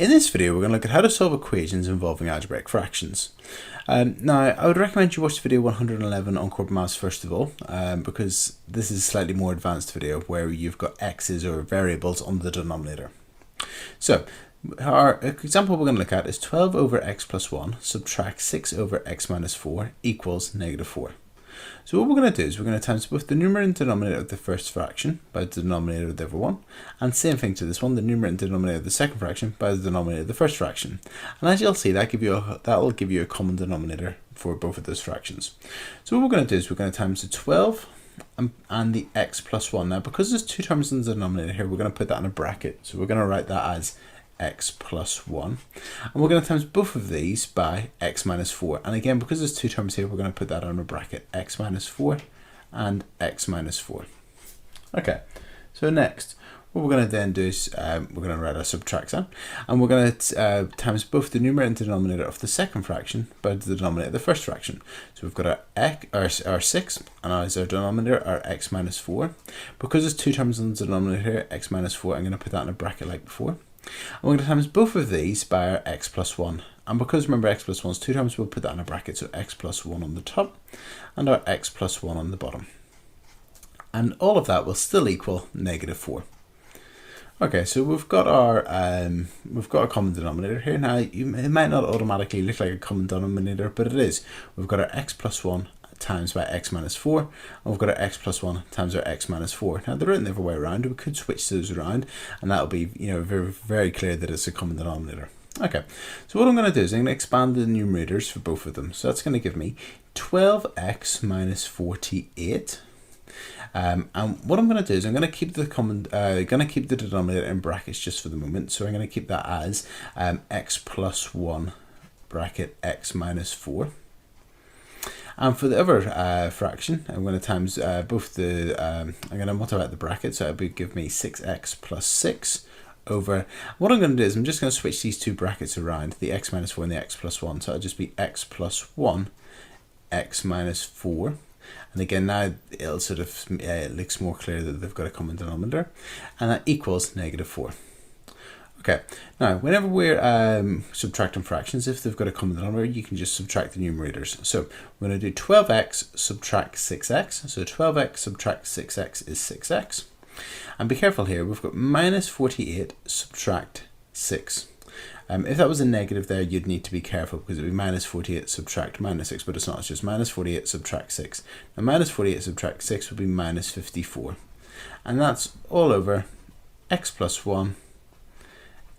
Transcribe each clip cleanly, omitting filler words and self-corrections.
In this video, we're going to look at how to solve equations involving algebraic fractions. Now, I would recommend you watch video 111 on corporate maths first of all, because this is a slightly more advanced video where you've got x's or variables on the denominator. So, our example we're going to look at is 12 over x plus 1 subtract 6 over x minus 4 equals negative 4. So what we're going to do is we're going to times both the numerator and denominator of the first fraction by the denominator of the other one, and same thing to this one, the numerator and denominator of the second fraction by the denominator of the first fraction. And as you'll see, that will give you a common denominator for both of those fractions. So what we're going to do is we're going to times the 12 and the x plus 1. Now, because there's two terms in the denominator here, we're going to put that in a bracket. So we're going to write that as x plus 1, and we're going to times both of these by x minus 4, and again, because there's two terms here, we're going to put that on a bracket, x minus 4 and x minus 4. Okay, so next what we're going to then do is we're going to write our subtract sign, and we're going to times both the numerator and denominator of the second fraction by the denominator of the first fraction. So we've got our 6, and as our denominator our x minus 4. Because there's two terms in the denominator here, x minus 4, I'm going to put that in a bracket like before. And we're going to times both of these by our x plus 1. And because remember x plus 1 is two times, we'll put that in a bracket. So x plus 1 on the top and our x plus 1 on the bottom. And all of that will still equal negative 4. Okay, so we've got a common denominator here. Now, it might not automatically look like a common denominator, but it is. We've got our x plus 1 times by x minus 4, and we've got our x plus 1 times our x minus 4. Now they're written the other way around. We could switch those around, and that'll be very, very clear that it's a common denominator. Okay, so what I'm going to do is I'm going to expand the numerators for both of them. So that's going to give me 12x minus 48. And what I'm going to do is I'm going to keep the denominator in brackets just for the moment. So I'm going to keep that as x plus 1 bracket x minus 4. And for the other fraction, I'm going to times both the, I'm going to multiply the bracket, so it would give me 6x plus 6 over, what I'm going to do is I'm just going to switch these two brackets around, the x minus 4 and the x plus 1, so it'll just be x plus 1, x minus 4. And again, now it'll sort of, it looks more clear that they've got a common denominator, and that equals negative 4. Okay, now whenever we're subtracting fractions, if they've got a common denominator, you can just subtract the numerators. So we're going to do 12x subtract 6x. So 12x subtract 6x is 6x. And be careful here, we've got minus 48 subtract 6. If that was a negative there, you'd need to be careful because it would be minus 48 subtract minus 6, but it's not, it's just minus 48 subtract 6. Now minus 48 subtract 6 would be minus 54. And that's all over x plus 1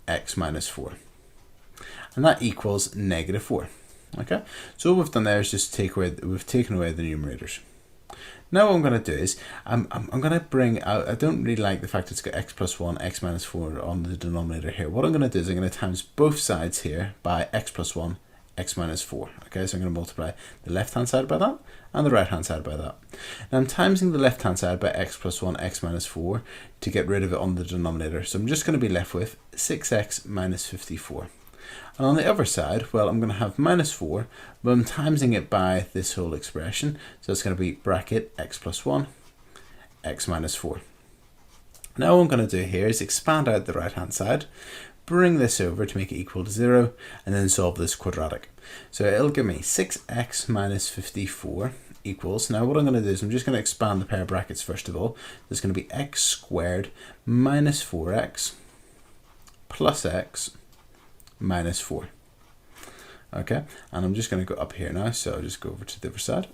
x minus 4, and that equals negative 4. Okay, so what we've done there is just we've taken away the numerators. Now what I'm going to do is I'm going to bring out, I don't really like the fact it's got x plus 1 x minus 4 on the denominator here. What I'm going to do is I'm going to times both sides here by x plus 1 x minus 4. Okay, so I'm going to multiply the left hand side by that and the right hand side by that. Now I'm timesing the left hand side by x plus 1 x minus 4 to get rid of it on the denominator. So I'm just going to be left with 6x minus 54. And on the other side, well, I'm going to have minus 4, but I'm timesing it by this whole expression. So it's going to be bracket x plus 1 x minus 4. Now what I'm going to do here is expand out the right hand side, bring this over to make it equal to 0, and then solve this quadratic. So it'll give me 6x minus 54 equals, now what I'm going to do is I'm just going to expand the pair of brackets first of all. There's going to be x squared minus 4x plus x minus 4. Okay, and I'm just going to go up here now, so I'll just go over to the other side.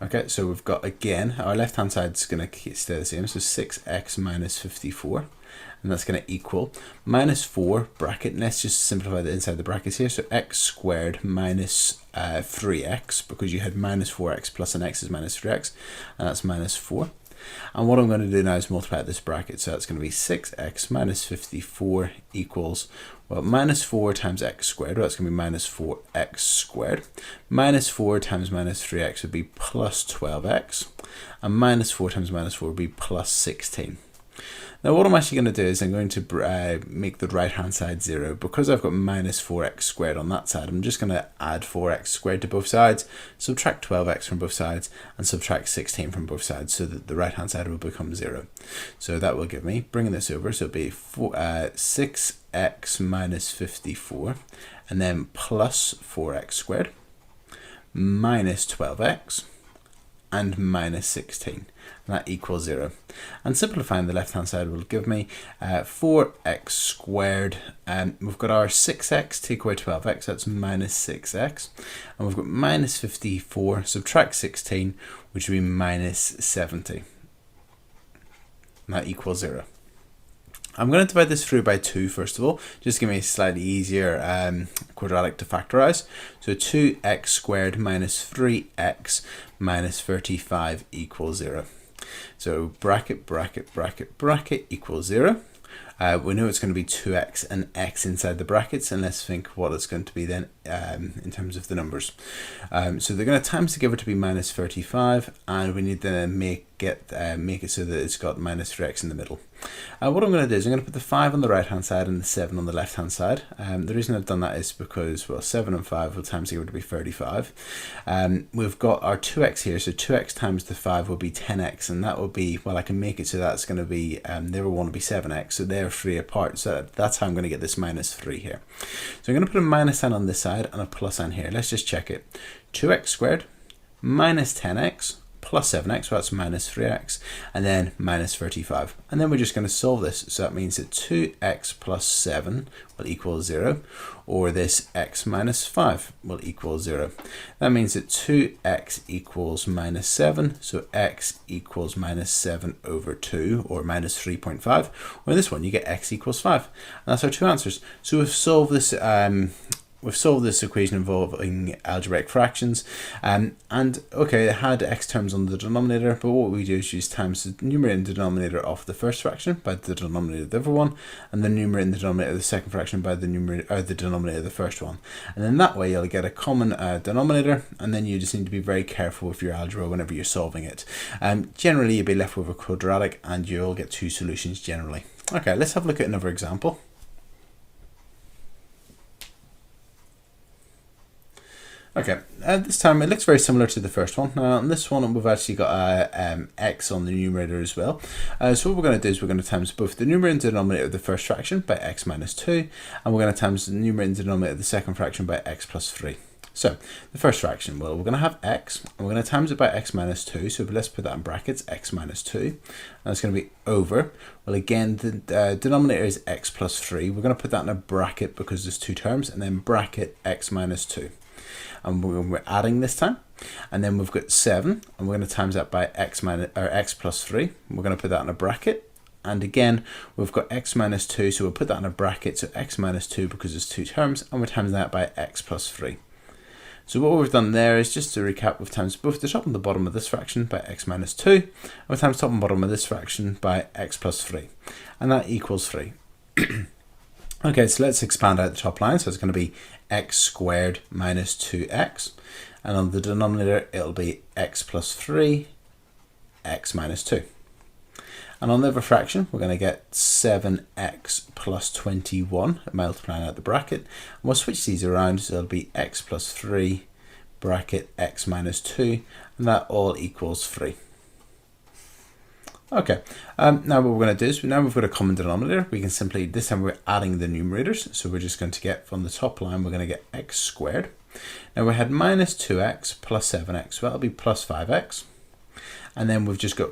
Okay, so we've got, again, our left hand side is going to stay the same, so 6x minus 54, and that's going to equal minus 4 bracket, and let's just simplify the inside the brackets here, so x squared minus 3x, because you had minus 4x plus an x is minus 3x, and that's minus 4. And what I'm going to do now is multiply this bracket, so that's going to be 6x minus 54 equals, well, minus 4 times x squared, well, that's going to be minus 4x squared. Minus 4 times minus 3x would be plus 12x, and minus 4 times minus 4 would be plus 16. Now what I'm actually going to do is I'm going to make the right hand side 0. Because I've got minus 4x squared on that side, I'm just going to add 4x squared to both sides, subtract 12x from both sides, and subtract 16 from both sides, so that the right hand side will become 0. So that will give me, bringing this over, so it'll be 6x minus 54, and then plus 4x squared, minus 12x, and minus 16, and that equals 0. And simplifying the left hand side will give me 4x squared, and we've got our 6x, take away 12x, that's minus 6x, and we've got minus 54, subtract 16, which would be minus 70, and that equals 0. I'm going to divide this through by 2 first of all, just to give me a slightly easier quadratic to factorize. So 2x squared minus 3x minus 35 equals 0. So bracket, bracket, bracket, bracket equals 0. We know it's going to be 2x and x inside the brackets, and let's think what it's going to be then in terms of the numbers. So they're going to times together to be minus 35, and we need to make it so that it's got minus 3x in the middle. What I'm going to do is I'm going to put the 5 on the right hand side and the 7 on the left hand side. The reason I've done that is because, well, 7 and 5 will times together to be 35. We've got our 2x here, so 2x times the 5 will be 10x, and that will be, well, I can make it so that's going to be, they will want to be 7x, so they're 3 apart, so that's how I'm going to get this minus 3 here. So I'm going to put a minus sign on this side and a plus sign here. Let's just check it. 2x squared minus 10x plus 7x, well, that's minus 3x, and then minus 35. And then we're just going to solve this. So that means that 2x plus 7 will equal 0, or this x minus 5 will equal 0. That means that 2x equals minus 7, so x equals minus 7 over 2, or minus 3.5. Or in this one, you get x equals 5. And that's our 2 answers. So we've solved this equation involving algebraic fractions, and okay, it had x terms on the denominator, but what we do is use times the numerator and denominator of the first fraction by the denominator of the other one, and the numerator and the denominator of the second fraction by the numerator or the denominator of the first one. And then that way you'll get a common denominator, and then you just need to be very careful with your algebra whenever you're solving it. Generally you'll be left with a quadratic, and you'll get 2 solutions generally. Okay, let's have a look at another example. Okay, this time it looks very similar to the first one. Now on this one we've actually got x on the numerator as well. So what we're going to do is we're going to times both the numerator and denominator of the first fraction by x minus 2, and we're going to times the numerator and denominator of the second fraction by x plus 3. So the first fraction, well, we're going to have x, and we're going to times it by x minus 2, so let's put that in brackets, x minus 2, and that's going to be over, well again, the denominator is x plus 3, we're going to put that in a bracket because there's 2 terms, and then bracket x minus 2. And we're adding this time, and then we've got 7, and we're going to times that by x plus 3. We're going to put that in a bracket, and again we've got x minus 2, so we'll put that in a bracket, so x minus 2 because there's 2 terms, and we're times that by x plus 3. So what we've done there is, just to recap, we've times both the top and the bottom of this fraction by x minus 2, and we've times top and bottom of this fraction by x plus 3, and that equals 3. Okay, so let's expand out the top line. So it's going to be x squared minus 2x, and on the denominator it'll be x plus 3, x minus 2. And on the other fraction we're going to get 7x plus 21, multiplying out the bracket, and we'll switch these around, so it'll be x plus 3 bracket x minus 2, and that all equals 3. Okay, now what we're going to do is, now we've got a common denominator, we can simply, this time we're adding the numerators, so we're just going to get, from the top line, we're going to get x squared. Now we had minus 2x plus 7x, so that'll be plus 5x, and then we've just got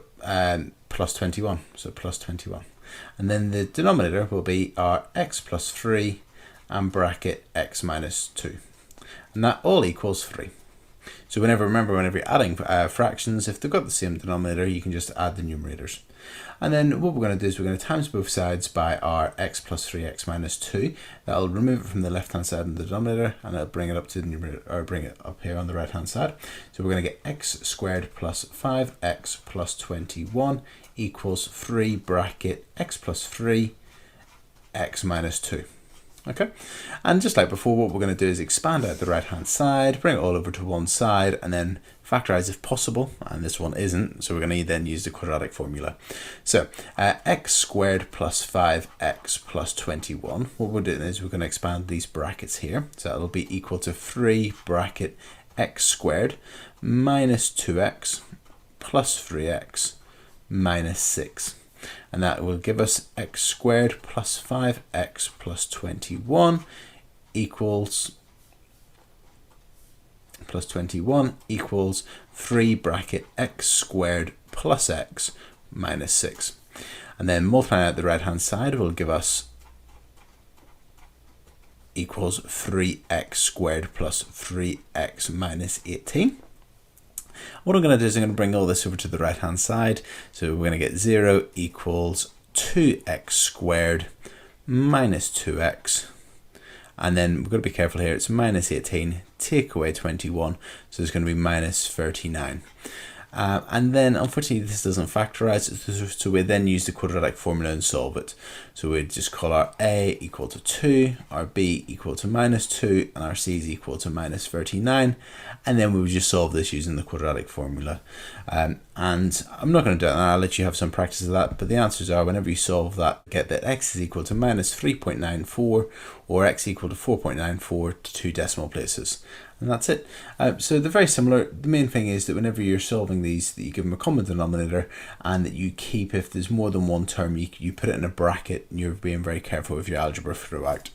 plus 21, so plus 21. And then the denominator will be our x plus 3 and bracket x minus 2, and that all equals 3. So remember, whenever you're adding fractions, if they've got the same denominator, you can just add the numerators. And then what we're going to do is we're going to times both sides by our x plus 3, x minus 2. That'll remove it from the left hand side of the denominator, and it'll bring it up to the numerator, or bring it up here on the right hand side. So we're going to get x squared plus 5x plus 21 equals 3 bracket x plus 3, x minus 2. Okay, and just like before, what we're going to do is expand out the right hand side, bring it all over to one side, and then factorize if possible, and this one isn't, so we're going to then use the quadratic formula. So x squared plus 5x plus 21, what we're doing is we're going to expand these brackets here, so it'll be equal to 3 bracket x squared minus 2x plus 3x minus 6. And that will give us x squared plus 5x plus 21 equals 3 bracket x squared plus x minus 6. And then multiplying out the right hand side will give us equals 3x squared plus 3x minus 18. What I'm going to do is I'm going to bring all this over to the right hand side. So we're going to get 0 equals 2x squared minus 2x. And then we've got to be careful here. It's minus 18, take away 21. So it's going to be minus 39. And then unfortunately this doesn't factorize, so we then use the quadratic formula and solve it. So we just call our a equal to 2, our b equal to minus 2, and our c is equal to minus 39. And then we would just solve this using the quadratic formula. And I'm not going to do it now, I'll let you have some practice of that, but the answers are, whenever you solve that, get that x is equal to minus 3.94 or x equal to 4.94 to 2 decimal places. And that's it. So they're very similar. The main thing is that whenever you're solving these, that you give them a common denominator, and that you keep, if there's more than one term, you put it in a bracket, and you're being very careful with your algebra throughout.